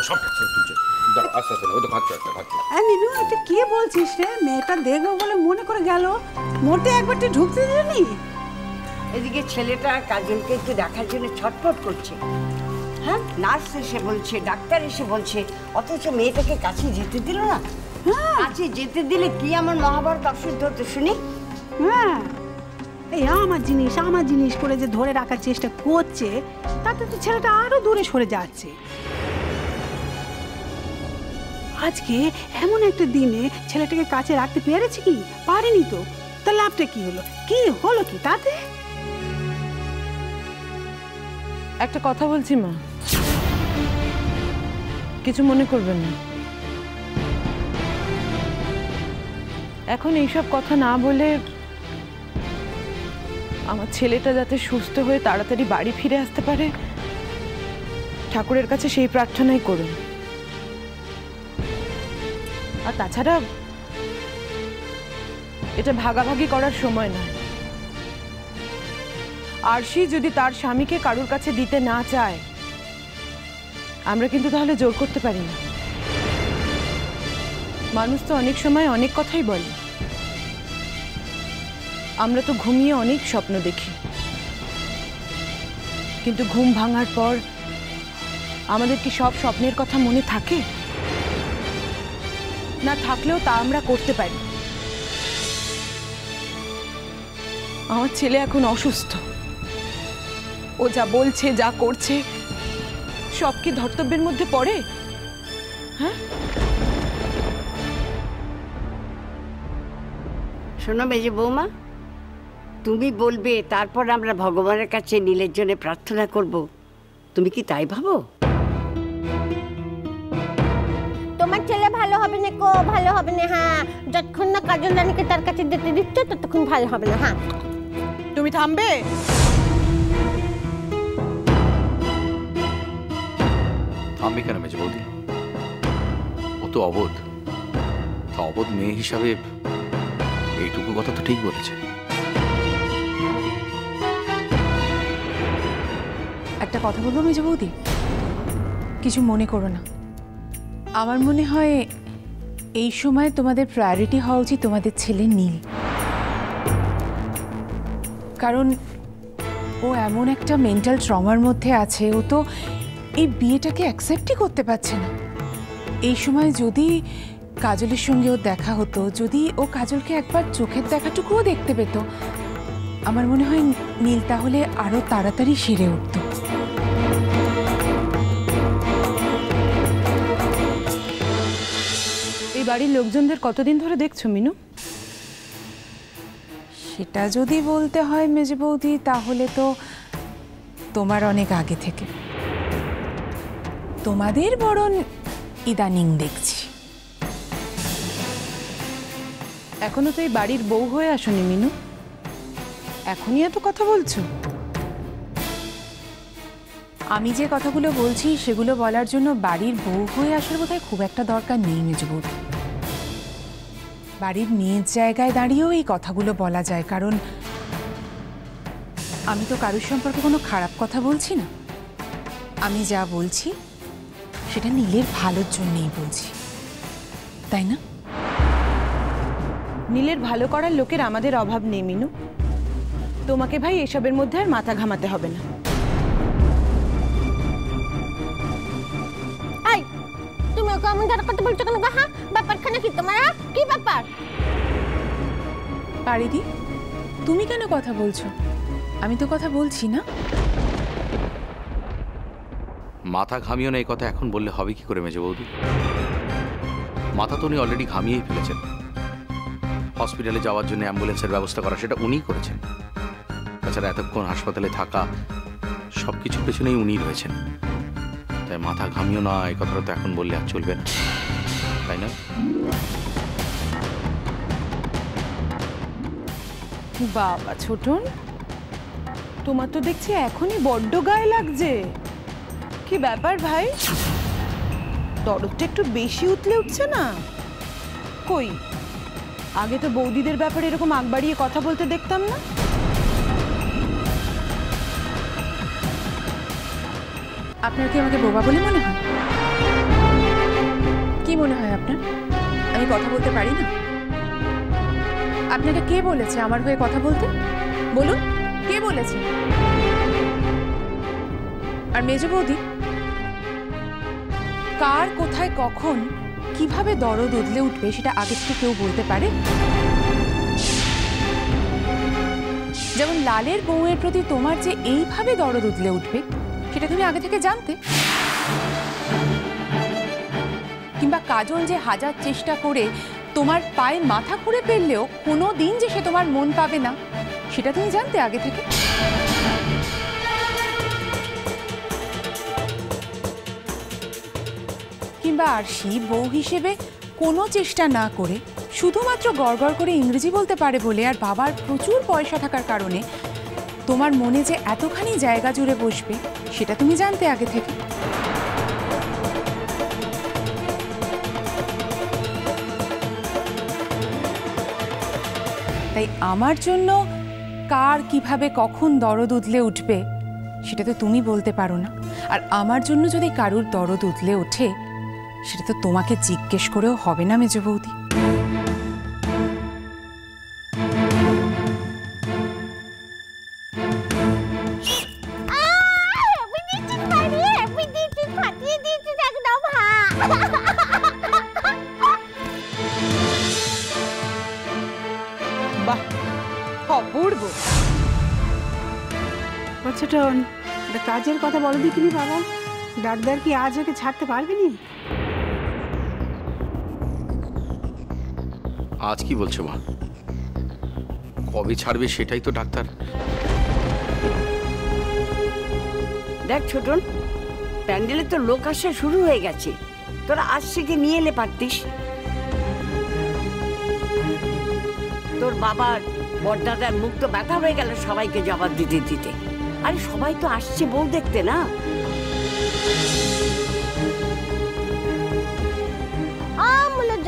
সব তুলছে। আস্তে আস্তে, ওই তো ভাগছে একটা ভাগছে। মিনু, এটা কি বলছিস রে? মেয়েটা দেখবো বলে মনে করে গেল, মোটে একবারটি ঢুকতে দিলি। এদিকে ছেলেটা কাজলকে একটু দেখার জন্য ছটফট করছে। হ্যাঁ, নার্স এসে বলছে, ডাক্তার এসে বলছে, অথচ মেয়েটাকে কাছে যেতে দিল না। কাছে যেতে দিলে কি আমার মহাভারত অশুদ্ধ হতো শুনি? হ্যাঁ, এই আমার জিনিস করে যে ধরে রাখার চেষ্টা করছে, তাতে তো ছেলেটা আরো দূরে সরে যাচ্ছে। আজকে এমন একটা দিনে ছেলেটাকে কাছে রাখতে পেরেছি কি? পারিনি তো। তা লাভটা কি হলো? কি তাতে? একটা কথা বলছি মা, কিছু মনে করবেন না। এখন এইসব কথা না বলে আমার ছেলেটা যাতে সুস্থ হয়ে তাড়াতাড়ি বাড়ি ফিরে আসতে পারে, ঠাকুরের কাছে সেই প্রার্থনাই করুন। আর তাছাড়া এটা ভাগাভাগি করার সময় নয়। আরশি যদি তার স্বামীকে কারুর কাছে দিতে না চায়, আমরা কিন্তু তাহলে জোর করতে পারি না। মানুষ তো অনেক সময় অনেক কথাই বলে। আমরা তো ঘুমিয়ে অনেক স্বপ্ন দেখি, কিন্তু ঘুম ভাঙার পর আমাদের কি সব স্বপ্নের কথা মনে থাকে? না থাকলেও তা আমরা করতে পারি। আমার ছেলে এখন অসুস্থ, ও যা বলছে, যা করছে, সব কি ধর্তব্যের মধ্যে পড়ে? হ্যাঁ, শোনো মেজে বৌমা, তুমি বলবে তারপর আমরা ভগবানের কাছে নীলের জন্য প্রার্থনা করব, তুমি কি তাই ভাবো? তোমার ছেলে ভালো হবে না কো, ভালো হবে না। হ্যাঁ, যতক্ষণ না কাজল রানীকে তার কাছে যেতে দিচ্ছ ততক্ষণ ভালো হবে না। হ্যাঁ, তুমি থামবে? থামবে কেন মেজে বৌদি? ও তো অবোধ, তা অবোধ মেয়ে হিসাবে এইটুকু কথা তো ঠিক বলেছে। একটা কথা বলবো মেজো বৌদি? কিছু মনে করো না। আমার মনে হয় এই সময় তোমাদের প্রায়োরিটি হওয়া উচিত তোমাদের ছেলে নীল। কারণ ও এমন একটা মেন্টাল ট্রমার মধ্যে আছে, ও তো এই বিয়েটাকে অ্যাকসেপ্টই করতে পারছে না। এই সময় যদি কাজলের সঙ্গে ওর দেখা হতো, যদি ও কাজলকে একবার চোখের দেখাটুকুও দেখতে পেত, আমার মনে হয় নীল তাহলে আরো তাড়াতাড়ি সেরে উঠত। এই বাড়ির লোকজনদের কতদিন ধরে দেখছো মিনু? সেটা যদি বলতে হয় মেজে বৌদি, তাহলে তো তোমার অনেক আগে থেকে। তোমাদের বরং ইদানিং দেখছি। এখনো তো এই বাড়ির বউ হয়ে আসনি মিনু, এখনই এত কথা বলছো? আমি যে কথাগুলো বলছি সেগুলো বলার জন্য বাড়ির বউ হয়ে আসার বোধহয় খুব একটা দরকার নেই মেজে বৌদি। বাড়ির মেয়ের জায়গায় দাঁড়িয়েও এই কথাগুলো বলা যায়, কারণ আমি তো কারোর সম্পর্কে কোনো খারাপ কথা বলছি না। আমি যা বলছি সেটা নীলের ভালোর জন্যই বলছি, তাই না? নীলের ভালো করার লোকের আমাদের অভাব নেই মিনু। তোমাকে ভাই এসবের মধ্যে আর মাথা ঘামাতে হবে না। তুমি ওকে এমন ধরে কথা বলছো কেন? হ্যাঁ, ব্যাপারখানা কি তোমার? কি ব্যাপার? পারিদি, তুমি কেন কথা বলছো? আমি তো কথা বলছি না। মাথা ঘামিও না, এই কথা এখন বললে হবে কি করে মেজে বৌদি? মাথা তো উনি অলরেডি ঘামিয়েই ফেলেছেন। হসপিটালে যাওয়ার জন্য অ্যাম্বুলেন্সের ব্যবস্থা করা সেটা উনিই করেছেন। তাছাড়া এতক্ষণ হাসপাতালে থাকা সব কিছুর পেছনেই উনিই রয়েছেন। তাই মাথা ঘামিও না এই কথাটা তো এখন বললে আর চলবে না, তাই না? বাবা ছোটন, তোমার তো দেখছি এখনই বড্ড গায়ে লাগছে। কি ব্যাপার ভাই? দরদটা একটু বেশি উতলে উঠছে না? কই, আগে তো বৌদিদের ব্যাপারে এরকম আগ বাড়িয়ে কথা বলতে দেখতাম না। আপনার কি আমাকে বোবা বলে মনে হয়? কি মনে হয় আপনার আমি কথা বলতে পারি না? আপনাকে কে বলেছে আমার হয়ে কথা বলতে? বলুন, কে বলেছে? আর মেজ বৌদি, কার কোথায় কখন কিভাবে দরদ উদলে উঠবে সেটা আগে থেকে কেউ বলতে পারে? যেমন লালের বউয়ের প্রতি তোমার যে এইভাবে দরদ উদলে উঠবে সেটা তুমি আগে থেকে জানতে? কিংবা কাজল যে হাজার চেষ্টা করে তোমার পায়ে মাথা খুঁড়ে ফেললেও কোনো দিন যে সে তোমার মন পাবে না সেটা তুমি জানতে আগে থেকে? কিংবা আরশি বউ হিসেবে কোনো চেষ্টা না করে শুধুমাত্র গড়গড় করে ইংরেজি বলতে পারে বলে আর বাবার প্রচুর পয়সা থাকার কারণে তোমার মনে যে এতখানি জায়গা জুড়ে বসবে সেটা তুমি জানতে আগে থেকে? তাই আমার জন্য কার কিভাবে কখন দরদ উদলে উঠবে সেটা তো তুমি বলতে পারো না। আর আমার জন্য যদি কারুর দরদ উদলে ওঠে সেটা তো তোমাকে জিজ্ঞেস করেও হবে না মেজ বৌদি। বাহ, অপূর্ব। ছোটন, একটা কাজের কথা বলো দেখিনি বাবা। ডাক্তার কি আজ ওকে ছাড়তে পারবে নি? আজ কি বলছো মা? কবে ছাড়বে সেটাই তো ডাক্তার। দেখ ছোটন, প্যান্ডেলে তো লোক আসা শুরু হয়ে গেছে, তোরা আজ থেকে নিয়ে এলে পারতিস। তোর বাবার বড়দাদার মুখ তো ব্যথা হয়ে গেল সবাইকে জবাব দিতে দিতে। আরে সবাই তো আসছে বউ দেখতে না।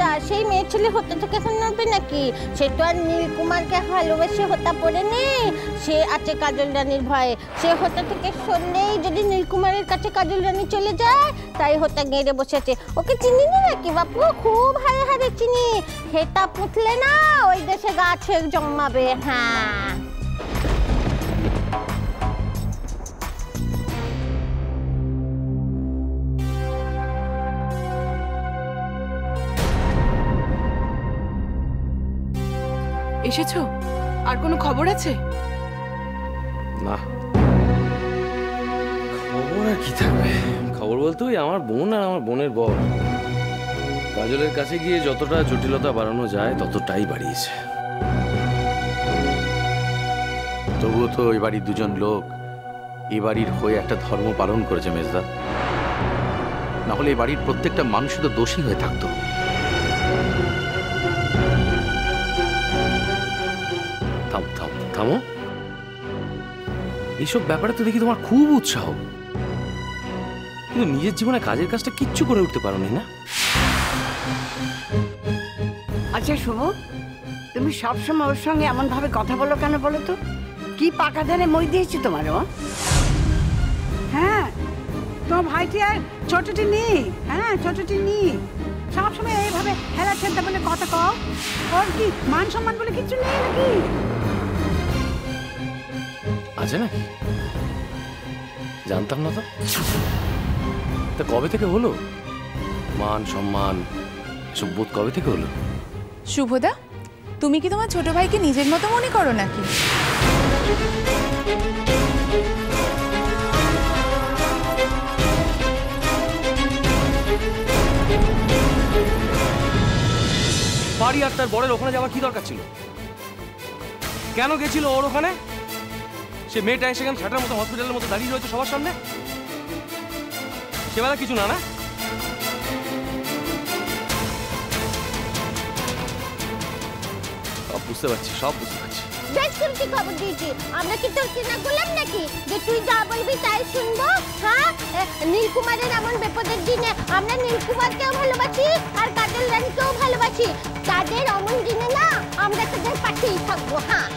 যা সেই মেয়ে ছেলে হতে থেকে এখন নড়বে নাকি? সে তো আর নীলকুমারকে ভালোবেসে হতা পড়ে নেই, সে আছে কাজল রানীর ভয়ে। সে হতা থেকে সরলেই যদি নীলকুমারের কাছে কাজল রানী চলে যায়, তাই হতা গেড়ে বসেছে। ওকে চিনি না নাকি বাপু? খুব হারে হারে চিনি। হেতা পুতলে না ওই দেশে গাছে জন্মাবে। হ্যাঁ, এসেছো? আর কোনো খবর আছে? না, খবর আর কি থাকবে? খবর বলতে ওই আমার বোন আর আমার বোনের বর কাজলের কাছে গিয়ে যতটা জটিলতা বাড়ানো যায় ততটাই বাড়িয়েছে। তবুও তো এই বাড়ির দুজন লোক এই বাড়ির হয়ে একটা ধর্ম পালন করেছে মেজদা। না হলে এই বাড়ির প্রত্যেকটা মানুষই তো দোষী হয়ে থাকতো। থামো, এইসব ব্যাপারে তো দেখি তোমার খুব উৎসাহ, কিন্তু নিজের জীবনে কাজের কাজটা কিচ্ছু করে উঠতে পারোনি না? আচ্ছা শুভ, তুমি সবসময় ওর সঙ্গে এমন ভাবে কথা বলো কেন বলো তো? কি পাকা ধানে মই দিয়েছি তোমার? হ্যাঁ, তোমার ভাইটি আর ছোটটি নেই। হ্যাঁ, ছোটটি নেই। সবসময় এইভাবে হেলা ছেড়তে বলে কথা কও। ওর কি মান সম্মান বলে কিছু নেই নাকি? আছে নাকি? জানতাম না তো। তা কবে থেকে হলো মান সম্মান এসব বোধ? কবে থেকে হলো? শুভদা, তুমি কি তোমার ছোট ভাইকে নিজের মতো মনে করো নাকি? বাড়ি আর তার বরের ওখানে যাওয়ার কি দরকার ছিল? কেন গেছিল ওর ওখানে? সে মেয়েটা এসে কেন ছাটার মতো হসপিটালের মতো দাঁড়িয়ে রয়েছে সবার সামনে? সেবেলা কিছু না, না? সব বুঝতে পারছি, সব বুঝতে পারছি। বেশ করেছি খবর দিয়েছি। আমরা কি তোর কিনা গোলাম নাকি যে তুই যা বলবি তাই শুনবো? হ্যাঁ, নীলকুমারের এমন বিপদের দিনে আমরা নীলকুমারকেও ভালোবাসি আর কাজল রানীকেও ভালোবাসি। তাদের অমন দিনে না আমরা তাদের পাশেই থাকবো। হ্যাঁ,